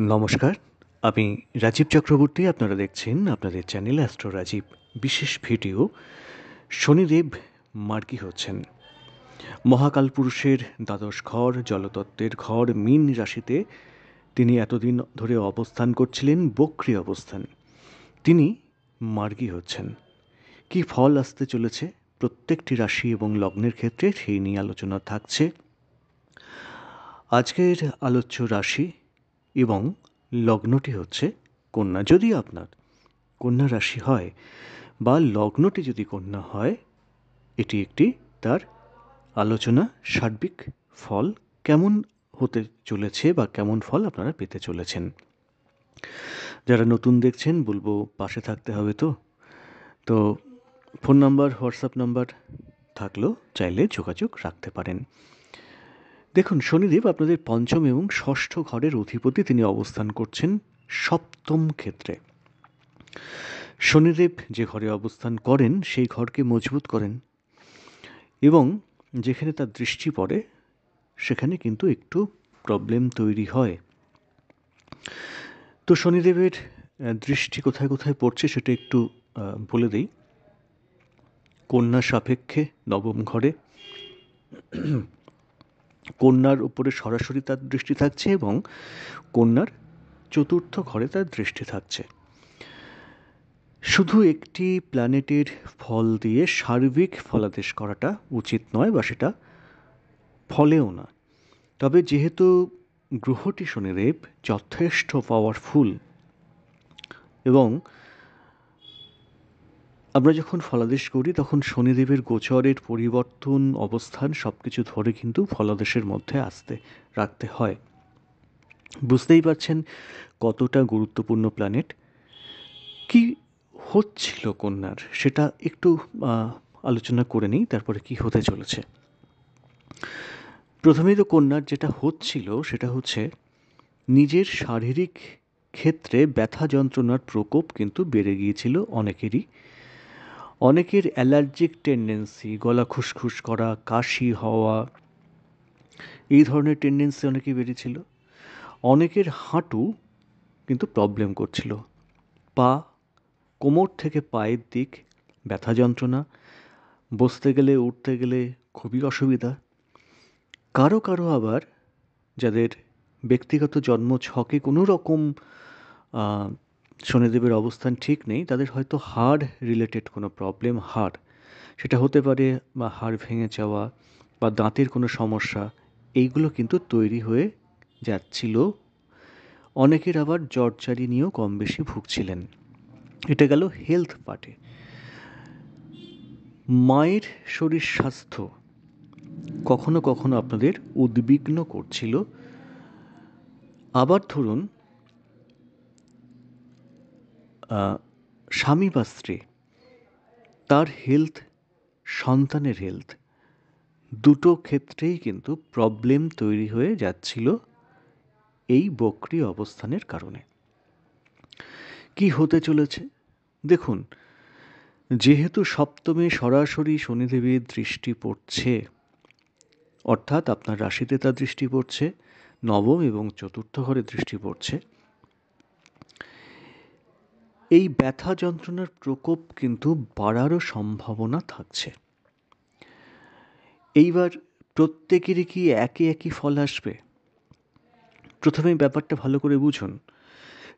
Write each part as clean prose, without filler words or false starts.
নমস্কার, আমি রাজীব চক্রবর্তী। আপনারা দেখছেন আপনাদের চ্যানেল অ্যাস্ট্রো রাজীব। বিশেষ ভিডিও, শনিদেব মার্গী হচ্ছেন। মহাকালপুরুষের দ্বাদশ ঘর, জলতত্ত্বের ঘর মীন রাশিতে তিনি এতদিন ধরে অবস্থান করছিলেন, বক্রী অবস্থান। তিনি মার্গী হচ্ছেন। কী ফল আসতে চলেছে প্রত্যেকটি রাশি এবং লগ্নের ক্ষেত্রে, সেই নিয়ে আলোচনা থাকছে। আজকের আলোচ্য রাশি এবং লগ্নটি হচ্ছে কন্যা। যদি আপনার কন্যা রাশি হয় বা লগ্নটি যদি কন্যা হয়, এটি একটি তার আলোচনা। সার্বিক ফল কেমন হতে চলেছে বা কেমন ফল আপনারা পেতে চলেছেন। যারা নতুন দেখছেন বলবো পাশে থাকতে হবে। তো ফোন নাম্বার, হোয়াটসঅ্যাপ নাম্বার থাকলেও চাইলে যোগাযোগ রাখতে পারেন। দেখুন, শনিদেব আপনাদের পঞ্চম এবং ষষ্ঠ ঘরের অধিপতি। তিনি অবস্থান করছেন সপ্তম ক্ষেত্রে। শনিদেব যে ঘরে অবস্থান করেন সেই ঘরকে মজবুত করেন এবং যেখানে তার দৃষ্টি পড়ে সেখানে কিন্তু একটু প্রবলেম তৈরি হয়। তো শনিদেবের দৃষ্টি কোথায় কোথায় পড়ছে সেটা একটু বলে দিই। কন্যা সাপেক্ষে নবম ঘরে, কন্যার উপরে সরাসরি তার দৃষ্টি থাকছে এবং কন্যার চতুর্থ ঘরে তার দৃষ্টি থাকছে। শুধু একটি প্ল্যানেটের ফল দিয়ে সার্বিক ফলাদেশ করাটা উচিত নয় বা সেটা ফলেও না। তবে যেহেতু গ্রহটি শনিদেব যথেষ্ট পাওয়ারফুল এবং আমরা যখন ফলাদেশ করি তখন শনিদেবের গোচরের পরিবর্তন, অবস্থান সব কিছু ধরে কিন্তু ফলাদেশের মধ্যে রাখতে হয়। বুঝতেই পারছেন কতটা গুরুত্বপূর্ণ প্ল্যানেট। কি হচ্ছিল কন্যার সেটা একটু আলোচনা করে নিই, তারপরে কি হতে চলেছে। প্রথমেই তো কন্যার যেটা হচ্ছিল সেটা হচ্ছে নিজের শারীরিক ক্ষেত্রে ব্যথা যন্ত্রণার প্রকোপ কিন্তু বেড়ে গিয়েছিল অনেকেরই। অনেকের অ্যালার্জিক টেন্ডেন্সি, গলা খুসখুস করা, কাশি হওয়া, এই ধরনের টেন্ডেন্সি অনেকেই বেড়েছিল। অনেকের হাঁটু কিন্তু প্রবলেম করছিল। পা, কোমর থেকে পায়ের দিক ব্যথা যন্ত্রণা, বসতে গেলে উঠতে গেলে খুবই অসুবিধা। কারো কারো আবার যাদের ব্যক্তিগত জন্ম ছকে কোনো রকম শনিদেবের অবস্থান ঠিক নেই, তাদের হয়তো হাড় রিলেটেড কোনো প্রবলেম, সেটা হতে পারে বা হাড় ভেঙে যাওয়া বা দাঁতের কোনো সমস্যা, এইগুলো কিন্তু তৈরি হয়ে যাচ্ছিল। অনেকের আবার জ্বরজারি নিয়েও কম বেশি ভুগছিলেন। এটা গেল হেলথ পার্টে। মায়ের শরীর স্বাস্থ্য কখনো কখনো আপনাদের উদ্বিগ্ন করছিল। আবার ধরুন স্বামী বা স্ত্রী, তার হেলথ, সন্তানের হেলথ, দুটো ক্ষেত্রেই কিন্তু প্রবলেম তৈরি হয়ে যাচ্ছিল এই বক্রী অবস্থানের কারণে। কি হতে চলেছে দেখুন, যেহেতু সপ্তমে সরাসরি শনিদেবের দৃষ্টি পড়ছে, অর্থাৎ আপনার রাশিতে তার দৃষ্টি পড়ছে, নবম এবং চতুর্থ ঘরে দৃষ্টি পড়ছে, এই ব্যথা যন্ত্রণার প্রকোপ কিন্তু বাড়ারও সম্ভাবনা থাকছে। এইবার প্রত্যেকেরই কি একই ফল আসবে? প্রথমেই ব্যাপারটা ভালো করে বুঝুন।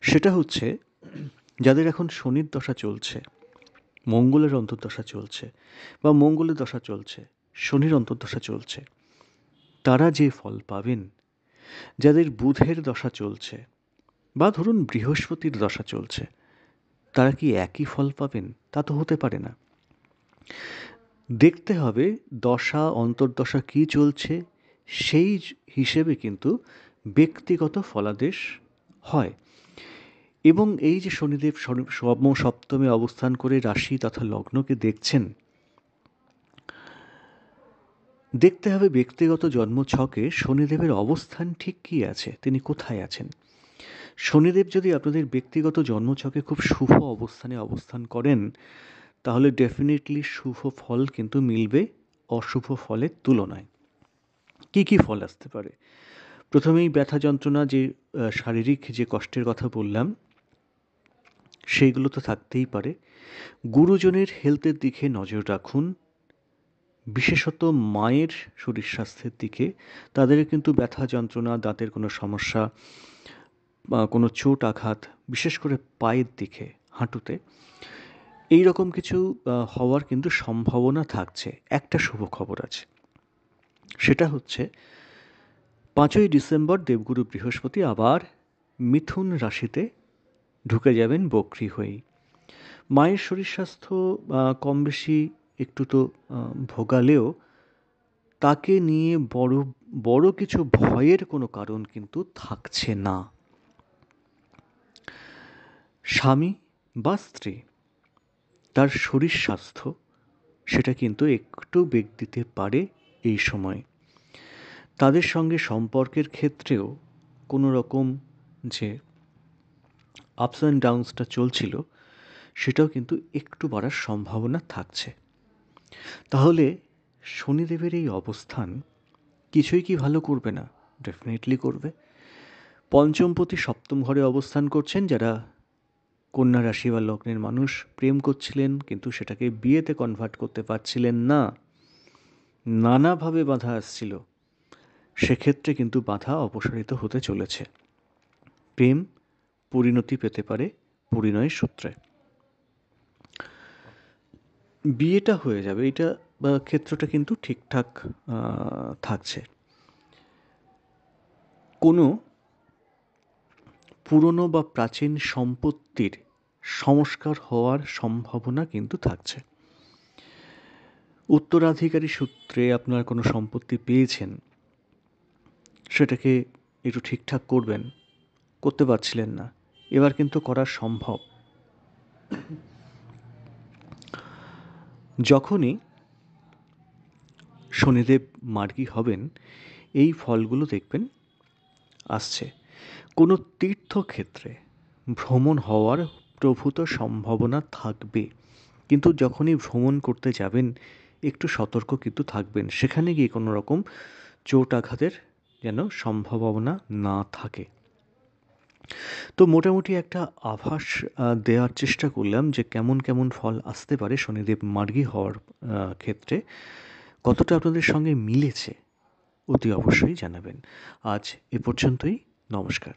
সেটা হচ্ছে, যাদের এখন শনির দশা চলছে, মঙ্গলের অন্তর্দশা চলছে বা মঙ্গলের দশা চলছে, শনির অন্তর্দশা চলছে, তারা যে ফল পাবেন, যাদের বুধের দশা চলছে বা ধরুন বৃহস্পতির দশা চলছে, তারা কি একই ফল পাবেন? তা তো হতে পারে না। দেখতে হবে দশা অন্তর্দশা কী চলছে, সেই হিসেবে কিন্তু ব্যক্তিগত ফলাদেশ হয়। এবং এই যে শনিদেব সপ্তমে অবস্থান করে রাশি তথা লগ্নকে দেখছেন, দেখতে হবে ব্যক্তিগত জন্মছকে শনিদেবের অবস্থান ঠিক কী আছে, তিনি কোথায় আছেন। শনিদেব যদি আপনাদের ব্যক্তিগত জন্মছকে খুব শুভ অবস্থানে অবস্থান করেন, তাহলে ডেফিনেটলি শুভ ফল কিন্তু মিলবে অশুভ ফলের তুলনায়। কী কী ফল আসতে পারে? প্রথমেই ব্যথা যন্ত্রণা, যে শারীরিক যে কষ্টের কথা বললাম সেইগুলো তো থাকতেই পারে। গুরুজনের হেলথের দিকে নজর রাখুন, বিশেষত মায়ের শরীর স্বাস্থ্যের দিকে। তাদের কিন্তু ব্যথা যন্ত্রণা, দাঁতের কোনো সমস্যা বা কোনো চোট আঘাত, বিশেষ করে পায়ের দিকে, হাঁটুতে, এই রকম কিছু হওয়ার কিন্তু সম্ভাবনা থাকছে। একটা শুভ খবর আছে, সেটা হচ্ছে 5ই ডিসেম্বর দেবগুরু বৃহস্পতি আবার মিথুন রাশিতে ঢুকে যাবেন বক্রী হয়েই। মায়ের শরীর স্বাস্থ্য কম বেশি একটু তো ভোগালেও তাকে নিয়ে বড় বড় কিছু ভয়ের কোনো কারণ কিন্তু থাকছে না। স্বামী বা স্ত্রী, তার শরীর স্বাস্থ্য সেটা কিন্তু একটু বেগ দিতে পারে এই সময়। তাদের সঙ্গে সম্পর্কের ক্ষেত্রেও কোনো রকম যে আপস অ্যান্ড ডাউনসটা চলছিল সেটাও কিন্তু একটু বাড়ার সম্ভাবনা থাকছে। তাহলে শনিদেবের এই অবস্থান কিছুই কি ভালো করবে না? ডেফিনেটলি করবে। পঞ্চমপতি সপ্তম ঘরে অবস্থান করছেন। যারা কন্যা রাশি বা লগ্নের মানুষ প্রেম করছিলেন কিন্তু সেটাকে বিয়েতে কনভার্ট করতে পারছিলেন না, নানাভাবে বাধা আসছিল, সেক্ষেত্রে কিন্তু বাধা অপসারিত হতে চলেছে। প্রেম পরিণতি পেতে পারে পরিণয়ের সূত্রে, বিয়েটা হয়ে যাবে, এটা ক্ষেত্রটা কিন্তু ঠিকঠাক থাকছে। কোনো পুরনো বা প্রাচীন সম্পত্তির সংস্কার হওয়ার সম্ভাবনা কিন্তু থাকছে। উত্তরাধিকারী সূত্রে আপনার কোনো সম্পত্তি পেয়েছেন, সেটাকে একটু ঠিকঠাক করবেন, করতে পারছিলেন না, এবার কিন্তু করা সম্ভব। যখনই শনিদেব মার্গী হবেন এই ফলগুলো দেখবেন আসছে। কোনো তীর্থক্ষেত্রে ভ্রমণ হওয়ার প্রভূত সম্ভাবনা থাকবে, কিন্তু যখনই ভ্রমণ করতে যাবেন একটু সতর্ক কিন্তু থাকবেন, সেখানে গিয়ে কোনো রকম চোট আঘাতের যেন সম্ভাবনা না থাকে। তো মোটামুটি একটা আভাস দেওয়ার চেষ্টা করলাম যে কেমন কেমন ফল আসতে পারে শনিদেব মার্গী হওয়ার ক্ষেত্রে। কতটা আপনাদের সঙ্গে মিলেছে অতি অবশ্যই জানাবেন। আজ এ পর্যন্তই। নমস্কার।